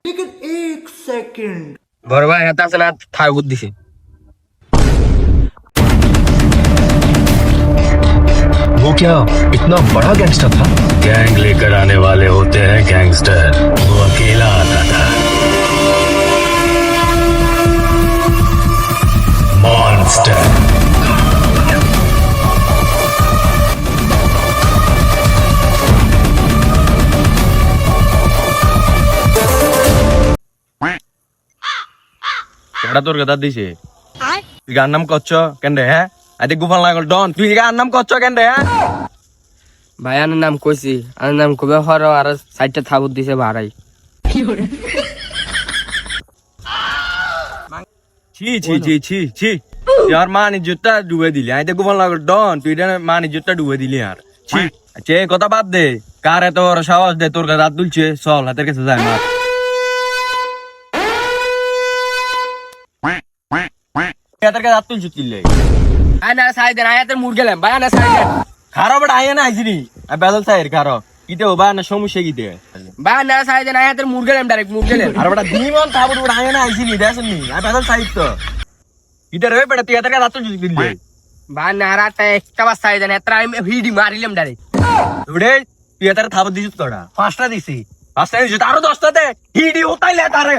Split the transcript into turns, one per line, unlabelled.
लेकिन एक सेकंड
বড় ভাই হাতে আছে না থাই বুদ্ধি দিছে
वो क्या इतना बड़ा गैंगस्टर था?
गैंग लेकर आने वाले होते हैं गैंगस्टर। वो अकेला आता था। मॉन्स्टर।
এটা তোর কথা দিছে তুই গান নাম করছ কেন রে হ্যাঁ আজ গোপাল লাগল ডন তুই গান নাম করছ কেন রে হ্যাঁ
ভাই আনার নাম কইছি আনার নাম কবে হর আর সাইডটা থাবুত দিছে ভাড়াই
ছি ছি ছি ছি ছি यार मान इज्जतটা ডুবে দিলি আজ গোপাল লাগল ডন তুই এটা মান ইজ্জতটা ডুবে দিলি আর ছি আচ্ছা এই কথা বাদ দে কার এত বড় সাহস দে তোর কাছে হাত তুলছে চল হাতের কাছে যাই মার হাতের কাছে হাত তুলছিস কিনলে
আনা সাই দেন আয়াতের মুর গেলাম ভাই আনা সাই দেন
খারাপ আয় না আইছিনি বেদল সাইর খারো কিতে ও বা না সমস্যা কিতে
ভাই আনা সাই দেন আয়াতের মুর গেলাম ডাইরেক্ট মুর গেলাম
আর বড় দিমন তাবড় বড় আয় না আইছিনি দেখছনি আর বেদল সাইর তো কিতে রে বেটা তুই হাতের কাছে হাত তুলছিস কিনলে
ভাই নারাটা একটা বার সাই দেন এত আমি ভিডি মারিলাম ডাইরেক্ট
ওরে তুই হাতের থাপ দিছিস তোরা পাঁচটা দিছি পাঁচটা দিছিস আরো 10টা দে হিডি ওতাইলে তারে